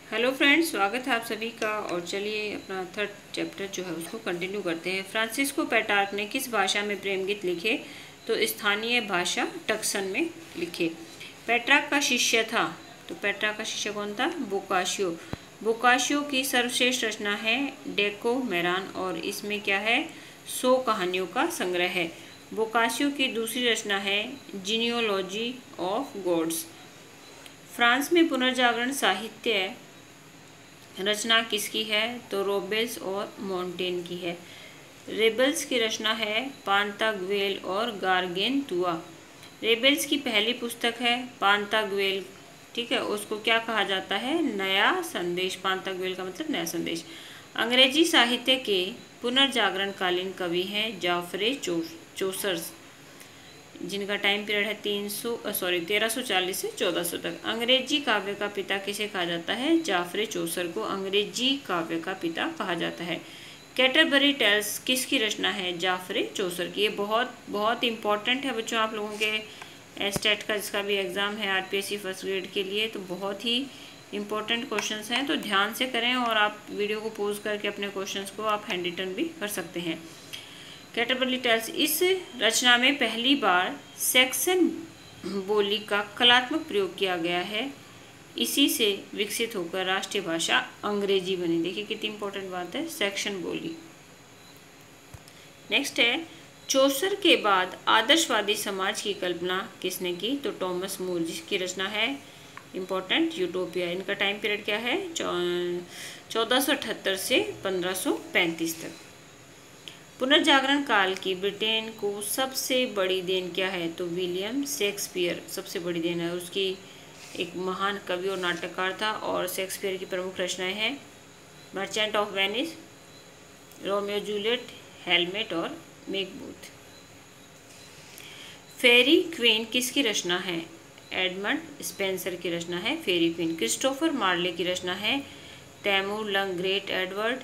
Hello friends, स्वागत है आप सभी का। और चलिए अपना थर्ड चैप्टर जो है उसको कंटिन्यू करते हैं। फ्रांसिस्को पेट्रार्क ने किस भाषा में प्रेम गीत लिखे? तो स्थानीय भाषा टक्सन में लिखे। पेट्रार्क का शिष्य था, तो पेट्रार्क का शिष्य कौन था? बोकाशियो। बोकाशियो की सर्वश्रेष्ठ रचना है डेकोमेरॉन और इसमें क्या है? 100 कहानियों का संग्रह है। बोकाशियो की दूसरी रचना है जीनियोलॉजी ऑफ गॉड्स। फ्रांस में पुनर्जागरण साहित्य रचना किसकी है? तो रोबेल्स और मोंटेन की है। रेबल्स की रचना है पांताग्वेल और गार्गेंतुआ। रेबल्स की पहली पुस्तक है पांताग्वेल, ठीक है, उसको क्या कहा जाता है? नया संदेश। पांताग्वेल का मतलब नया संदेश। अंग्रेजी साहित्य के पुनर्जागरण कालीन कवि हैं जाफरे चौसर्स, जिनका टाइम पीरियड है 1340 से 1400 तक। अंग्रेजी काव्य का पिता किसे कहा जाता है? जाफरे चौसर को अंग्रेजी काव्य का पिता कहा जाता है। कैटरबरी टेल्स किसकी रचना है? जाफरे चौसर की। ये बहुत बहुत इंपॉर्टेंट है बच्चों, आप लोगों के स्टेट का जिसका भी एग्ज़ाम है आरपीएससी फर्स्ट ग्रेड के लिए, तो बहुत ही इंपॉर्टेंट क्वेश्चंस हैं, तो ध्यान से करें। और आप वीडियो को पॉज करके अपने क्वेश्चंस को आप हैंड रिटन भी कर सकते हैं। कैटरबरी टेल्स, इस रचना में पहली बार सेक्सन बोली का कलात्मक प्रयोग किया गया है। इसी से विकसित होकर राष्ट्रीय भाषा अंग्रेजी बनी। देखिए कितनी इंपॉर्टेंट बात है, सेक्शन बोली। नेक्स्ट है, चौसर के बाद आदर्शवादी समाज की कल्पना किसने की? तो टॉमस मूर, जिसकी रचना है इंपॉर्टेंट यूटोपिया। इनका टाइम पीरियड क्या है? 1478 से 1535 तक। पुनर्जागरण काल की ब्रिटेन को सबसे बड़ी देन क्या है? तो विलियम शेक्सपियर सबसे बड़ी देन है। उसकी एक महान कवि और नाटककार था। और शेक्सपियर की प्रमुख रचनाएं हैं merchant of Venice, Romeo Juliet, helmet और मेघदूत। फेरी क्वीन किसकी रचना है? एडमंड स्पेंसर की रचना है फेरी क्वीन। क्रिस्टोफर मार्ले की रचना है Timur Lang great Edward,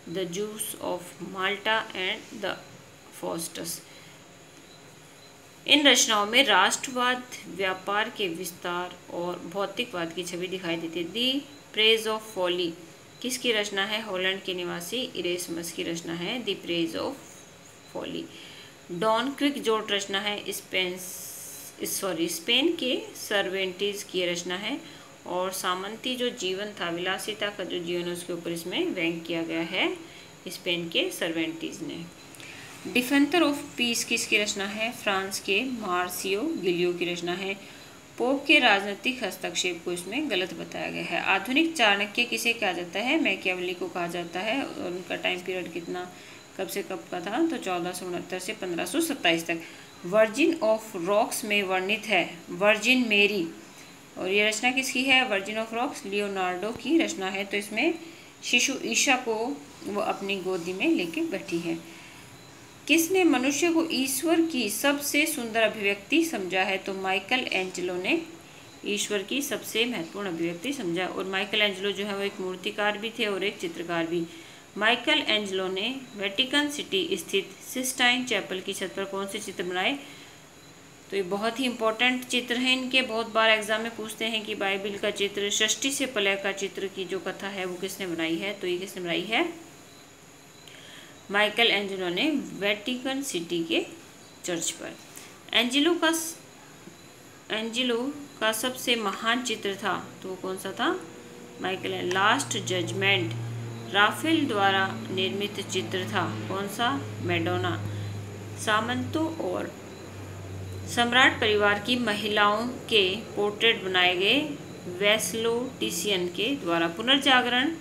the Jew of Malta and the Faustus. इन रचनाओं में राष्ट्रवाद, व्यापार के विस्तार और भौतिकवाद की छवि दिखाई देती है। दी प्रेज ऑफ फॉली किसकी रचना है? हॉलैंड के निवासी इरेस्मस की रचना है the praise of folly. Don Quixote है स्पेन के सर्वेंटीज की रचना है। और सामंती जो जीवन था, विलासिता का जो जीवन, उसके ऊपर इसमें व्यंग किया गया है स्पेन के सर्वेंटीज ने। डिफेंडर ऑफ पीस किसकी रचना है? फ्रांस के मार्सियो गिलियो की रचना है। पोप के राजनीतिक हस्तक्षेप को इसमें गलत बताया गया है। आधुनिक चाणक्य किसे कहा जाता है? मैकियावेली को कहा जाता है। और उनका टाइम पीरियड कितना, कब से कब का था? तो 1469 से 1527 तक। वर्जिन ऑफ रॉक्स में वर्णित है वर्जिन मेरी, और ये रचना किसकी है? वर्जिन ऑफ रॉक्स लियोनार्डो की रचना है। तो इसमें शिशु ईशा को वो अपनी गोदी में लेके बैठी है। किसने मनुष्य को ईश्वर की सबसे सुंदर अभिव्यक्ति समझा है? तो माइकल एंजेलो ने ईश्वर की सबसे महत्वपूर्ण अभिव्यक्ति समझा। और माइकल एंजेलो जो है वो एक मूर्तिकार भी थे और एक चित्रकार भी। माइकल एंजेलो ने वेटिकन सिटी स्थित सिस्टाइन चैपल की छत पर कौन से चित्र बनाए? तो ये बहुत ही इंपॉर्टेंट चित्र हैं इनके, बहुत बार एग्जाम में पूछते हैं कि बाइबिल का चित्र, सृष्टि से प्रलय का चित्र की जो कथा है वो किसने बनाई है? तो ये किसने बनाई है? माइकल एंजेलो ने वेटिकन सिटी के चर्च पर। एंजेलो का सबसे महान चित्र था, तो वो कौन सा था? माइकल लास्ट जजमेंट राफेल द्वारा निर्मित चित्र था। कौन सा? मैडोना। सामंतों और सम्राट परिवार की महिलाओं के पोर्ट्रेट बनाए गए वेस्लो टिसियन के द्वारा। पुनर्जागरण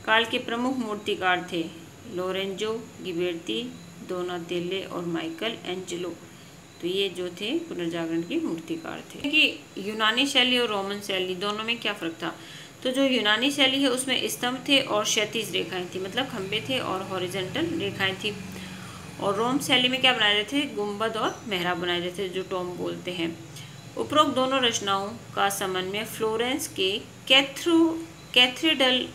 काल के प्रमुख मूर्तिकार थे लोरेंजो गिबेर्ती, दोनातेले और माइकल एंजेलो। तो ये जो थे पुनर्जागरण के मूर्तिकार थे। कि यूनानी शैली और रोमन शैली दोनों में क्या फ़र्क था? तो जो यूनानी शैली है उसमें स्तंभ थे और क्षैतिज रेखाएं थी, मतलब खंभे थे और हॉरिजॉन्टल रेखाएं थी। और रोम शैली में क्या बनाए जाते थे? गुंबद और मेहराब बनाए जाते थे, जो टॉम बोलते हैं। उपरोक्त दोनों रचनाओं का समन्वय फ्लोरेंस के कैथेड्रल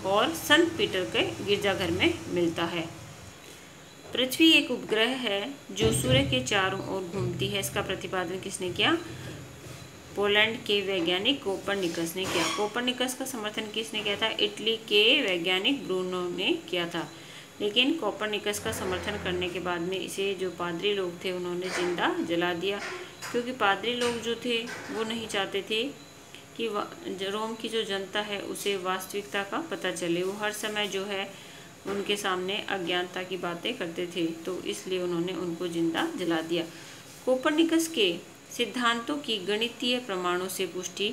और संत पीटर के गिरजाघर में मिलता है। पृथ्वी एक उपग्रह है जो सूर्य के चारों ओर घूमती है। इसका प्रतिपादन किसने किया? पोलैंड के वैज्ञानिक कोपरनिकस ने किया। कोपरनिकस का समर्थन किसने किया था? इटली के वैज्ञानिक ब्रूनो ने किया था। लेकिन कोपरनिकस का समर्थन करने के बाद में इसे जो पादरी लोग थे उन्होंने जिंदा जला दिया, क्योंकि पादरी लोग जो थे वो नहीं चाहते थे कि रोम की जो जनता है उसे वास्तविकता का पता चले। वो हर समय जो है उनके सामने अज्ञानता की बातें करते थे, तो इसलिए उन्होंने उनको जिंदा जला दिया। कोपरनिकस के सिद्धांतों की गणितीय प्रमाणों से पुष्टि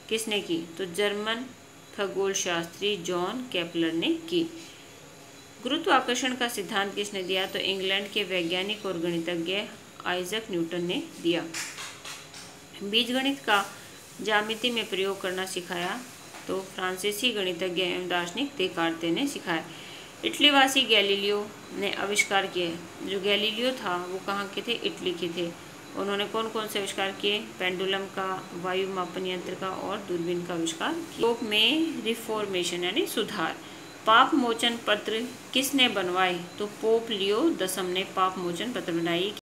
किसने की? तो जर्मन खगोल शास्त्री जॉन केपलर ने की। गुरुत्वाकर्षण का सिद्धांत किसने दिया? तो इंग्लैंड के वैज्ञानिक और गणितज्ञ आइजैक न्यूटन ने दिया। बीजगणित का ज्यामिति में प्रयोग करना सिखाया? तो फ्रांसीसी गणितज्ञ एवं दार्शनिक देकार्ते ने सिखाया। इटलीवासी गैलीलियो ने आविष्कार किए। जो गैलीलियो था वो कहाँ के थे? इटली के थे। उन्होंने कौन कौन से आविष्कार किए? पेंडुलम का, वायु मापन यंत्र का और दूरबीन का आविष्कार किया। पोप में रिफॉर्मेशन यानी सुधार। पाप मोचन पत्र किसने बनवाए? तो पोप लियो 10 ने पाप मोचन पत्र बनाई।